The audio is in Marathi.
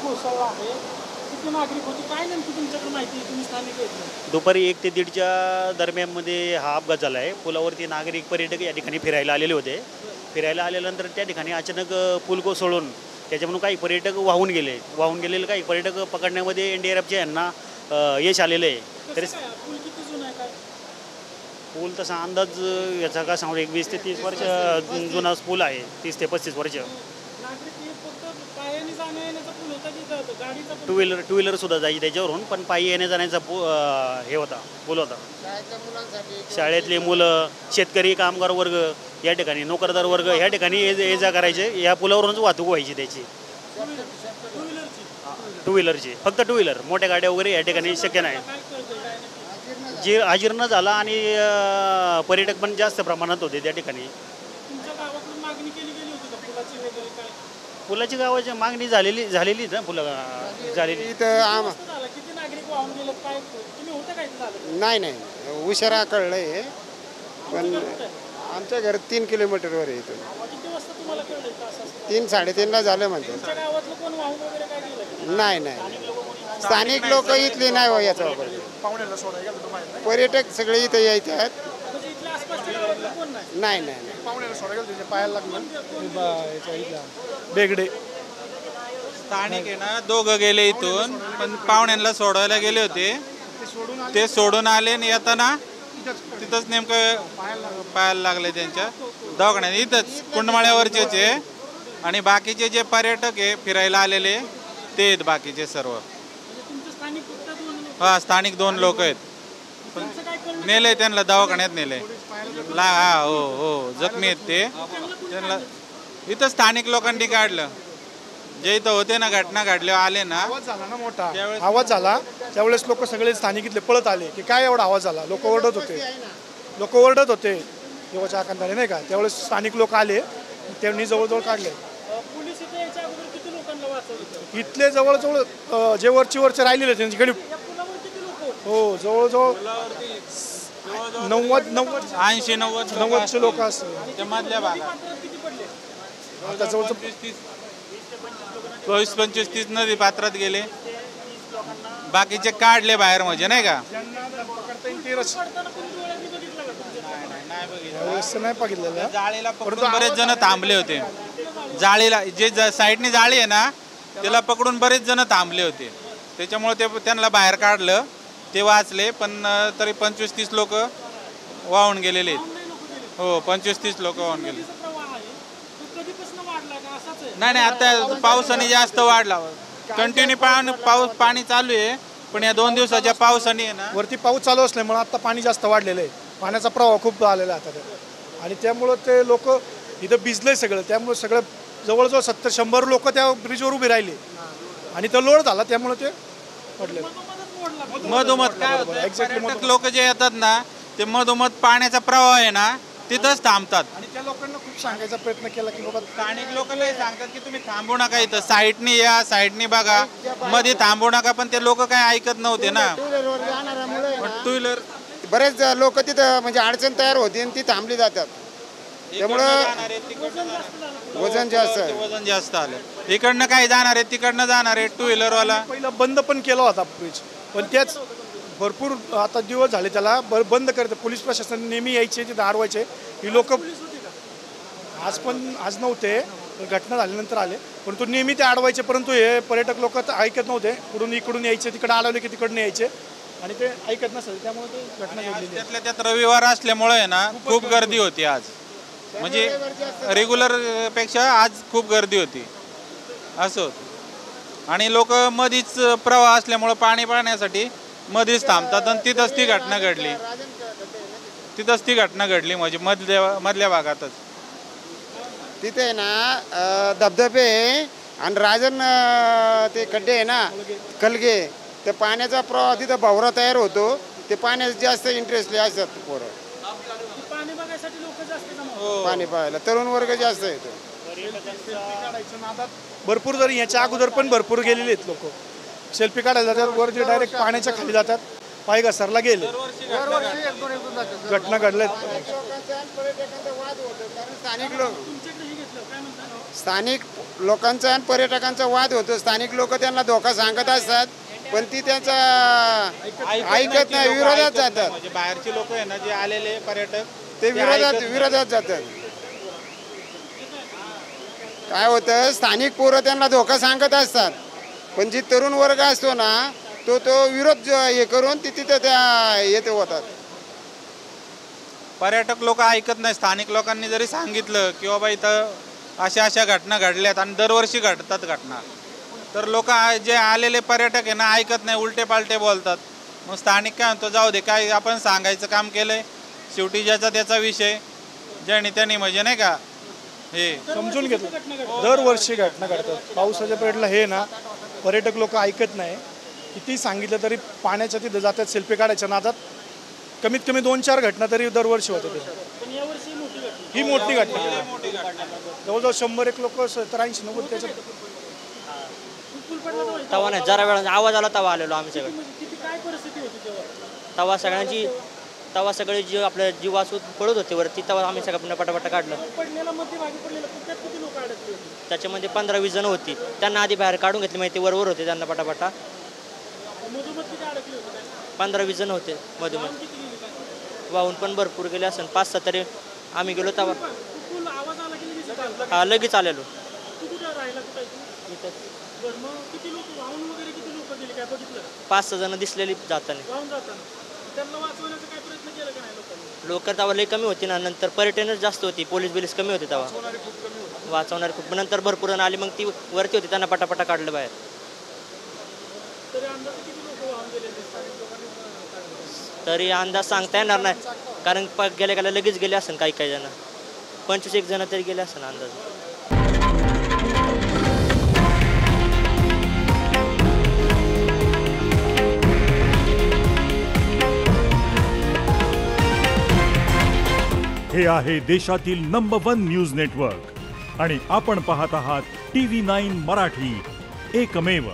कोसळला आहे, किती नागरिक होते, काय नेमकी तुमच्याकडे माहिती, तुम्ही स्थानिक आहेत? दुपारी 1 ते 1:30च्या दरम्यानमध्ये हा अपघात झाला आहे. पुलावरती नागरिक पर्यटक या ठिकाणी फिरायला आलेले होते. फिरायला आल्यानंतर त्या ठिकाणी अचानक पूल कोसळून त्याच्यामधून काही पर्यटक वाहून गेले. वाहून गेलेले काही पर्यटक पकडण्यामध्ये NDRFच्या यांना यश आलेलं आहे. तरी पूल किती जुना आहे काय? पूल तसा अंदाज याचा का सांगू 20 ते 30 वर्ष जुना पूल आहे. 30 ते 35 वर्ष. नागरिक हे फक्त पायाने जाण्या येण्याचा पूल होता की गाडीचा टू व्हीलर सुद्धा जायची त्याच्यावरून, पण पायी येण्या जाण्याचा हे होता, पूल होता. शाळेतले मुलं, शेतकरी, कामगार वर्ग या ठिकाणी, नोकरदार वर्ग या ठिकाणी ये जा करायचे. या पुलावरूनच वाहतूक व्हायची त्याची, टू व्हीलरची. फक्त टू व्हीलर, मोठ्या गाड्या वगैरे या ठिकाणी शक्य नाही. जे अजीर्ण झाला आणि पर्यटक पण जास्त प्रमाणात होते त्या ठिकाणी. पुलाची गावाची मागणी झालेली ना, झालेली. नाही उशिरा कळलंय, पण आमच्या घर 3 किलोमीटरवर आहे इथून. 3-3:30ला झालं म्हणते. नाही स्थानिक लोक इथले नाही हो याचा वापर. पर्यटक सगळे इथे यायचे नाही. पायाला बेगडे स्थानिक आहे ना, दोघं गेले इथून, पण पाहुण्यांना सोडवायला गेले होते. ते सोडून आले आणि येताना तिथंच नेमकं पायाला लागले त्यांच्या दवाखान्यात. इथंच कुंडमाळ्यावरचेच आहे आणि बाकीचे जे पर्यटक आहे फिरायला आलेले ते आहेत बाकीचे सर्व. हा, स्थानिक 2 लोक आहेत. नेले त्यांना दवाखान्यात नेले. हो जखमी आहेत ते. त्यांना इथं स्थानिक लोकांनी काढलं. जे इथं होते ना, घटना घडल्यावर आले ना, आवाज झाला ना मोठा, आवाज झाला त्यावेळेस लोक सगळे स्थानिक इथले पळत आले की काय एवढा आवाज झाला. लोक ओरडत होते देवाच्या आकांताने नाही का. त्यावेळेस स्थानिक लोक आले, त्यांनी जवळजवळ काढले. इथले जवळजवळ जे वरचे राहिलेले त्यांची गडी, हो जवळजवळ 90-90 लोक असतात मधल्या भागात. आता जवळजवळ 24-25-30 नदी पात्रात गेले. बाकीचे काढले बाहेर, म्हणजे नाही का. नाही बघितलेलं. जाळीला पकडून बरेच जण थांबले होते. जाळीला जे साईडने जाळी आहे ना, त्याला पकडून बरेच जण थांबले होते. त्याच्यामुळे त्यांना बाहेर काढलं, ते वाचले. पण तरी 25-30 लोक वाहून गेलेले आहेत. हो, 25-30 लोक वाहून गेले. नाही आता पावसाने जास्त वाढला. कंटिन्यू पाणी चालू आहे, पण या 2 दिवसाच्या पावसाने आहे ना, वरती पाऊस चालू असल्यामुळे आता पाणी जास्त वाढलेलं आहे. पाण्याचा प्रवाह खूप आलेला आहे आता, आणि त्यामुळं ते लोक इथं भिजले सगळं. त्यामुळे सगळं जवळजवळ 70-100 लोक त्या ब्रिजवर उभे राहिले आणि तो लोड झाला, त्यामुळे ते पडले. मधोमध काय होतं, लोक जे येतात ना, ते मधोमध पाण्याचा प्रवाह आहे ना तिथंच थांबतात. आणि त्या लोकांना खूप सांगायचा प्रयत्न केला की बाबा, स्थानिक लोक नाही सांगतात की तुम्ही थांबू नका, इथं साईडनी या, साईडनी बघा, मध्ये थांबू नका. पण ते लोक काय ऐकत नव्हते ना. टू व्हीलर बरेच लोक तिथं म्हणजे अडचण तयार होती आणि ती थांबली जातात. त्यामुळं वजन जास्त आलं. इकडनं काय जाणार आहे, तिकडनं जाणार आहे टू व्हीलरवाला. पहिला बंद पण केला होता ब्रिज, पण त्याच भरपूर आता दिवस झाले त्याला बंद करते. पोलीस प्रशासन नेहमी यायचे, तिथे अडवायचे. ही लोक आज नव्हते, घटना झाल्यानंतर आले, परंतु नेहमी ते अडवायचे. परंतु हे पर्यटक लोक ऐकत नव्हते. इकडून यायचे, तिकडे अडवले की तिकडनं यायचे आणि ते ऐकत नसेल, त्यामुळे ते घटना घडलेली. त्यातल्या त्यात रविवार असल्यामुळे ना खूप गर्दी होती आज. म्हणजे रेग्युलर पेक्षा आज खूप गर्दी होती असं होतं. आणि लोक मधीच प्रवाह असल्यामुळं पाणी पाण्यासाठी मधीच थांबतात आणि तिथंच ती घटना घडली. म्हणजे मधल्या भागातच तिथे ना धबधबे आणि राजन ते खड्डे आहे ना, कलगे, ते पाण्याचा प्रवाह तिथं भवरा तयार होतो. ते पाण्यात जास्त इंटरेस्टले असतात पोरं. पाणी पाहायला तरुण वर्ग जास्त येतो. भरपूर जरी याच्या अगोदर पण भरपूर गेलेले आहेत लोक. सेल्फी काढायला जातात, वरती डायरेक्ट पाण्याच्या खाली जातात, पाय घसरला गेले. घटना घडल्यात. स्थानिक लोकांचा आणि पर्यटकांचा वाद होतो. स्थानिक लोक त्यांना धोका सांगत असतात, पण ती त्यांचा ऐकत नाही, विरोधात जातात. म्हणजे बाहेरची लोक आहे ना जे आलेले पर्यटक ते विरोधात जातात. काय होतं, स्थानिक पोरं त्यांना धोका सांगत असतात, पण जी तरुण वर्ग असतो ना तो विरोध हे करून तिथं त्या येते होतात. पर्यटक लोक ऐकत नाही. स्थानिक लोकांनी जरी सांगितलं की बाबा इथं अशा घटना घडल्यात आणि दरवर्षी घडतात घटना, तर लोक जे आलेले पर्यटक आहे ना ऐकत नाही, उलटे पालटे बोलतात. मग स्थानिक काय म्हणतो, जाऊ दे, काय आपण सांगायचं काम केलंय, शेवटी ज्याचा त्याचा विषय, ज्याने त्याने म्हणजे नाही का हे समजून घेतलं. दरवर्षी घटना घडतात पावसाच्या पिरियडला. हे ना पर्यटक लोक ऐकत नाही. किती सांगितलं तरी पाण्याच्या तिथं जातात सेल्फी काढायच्या नादात. कमीत कमी 2-4 घटना तरी दरवर्षी होते. ही मोठी घटना, जवळजवळ 100-1 लोक 80-90 त्याच्यात. तवा नाही, जरा वेळा आवाज आला तवा आलेलो आम्ही सगळे. तवा सगळे जी आपल्या जीवासून पळत होते वरती, तेव्हा आम्ही सगळं पटापटा काढलं. त्याच्यामध्ये 15-20 जण होती, त्यांना आधी बाहेर काढून घेतली माहिती, वर होते त्यांना पटापटा. 15-20 जण होते मधोमध. वाहून पण भरपूर गेले असेल, 5-6 तरी आम्ही गेलो तेव्हा. हा, लगेच आलेलो. 5-6 जण दिसलेली जाताना. लोक तेव्हा लई कमी होती ना, नंतर पर्यटनच जास्त होती, पोलीस कमी होते तेव्हा. वाचवणारे खूप. नंतर भरपूर जण आली, मग ती वरती होती, त्यांना पटापटा काढलं बाहेर. तरी अंदाज सांगता येणार नाही, कारण गेल्या लगेच गेले असेल काही जण. 25-1 जण तरी गेले असेल अंदाज. हे आहे देशातील नंबर 1 न्यूज नेटवर्क आणि आपण पाहत आहात TV9 मराठी, एकमेव.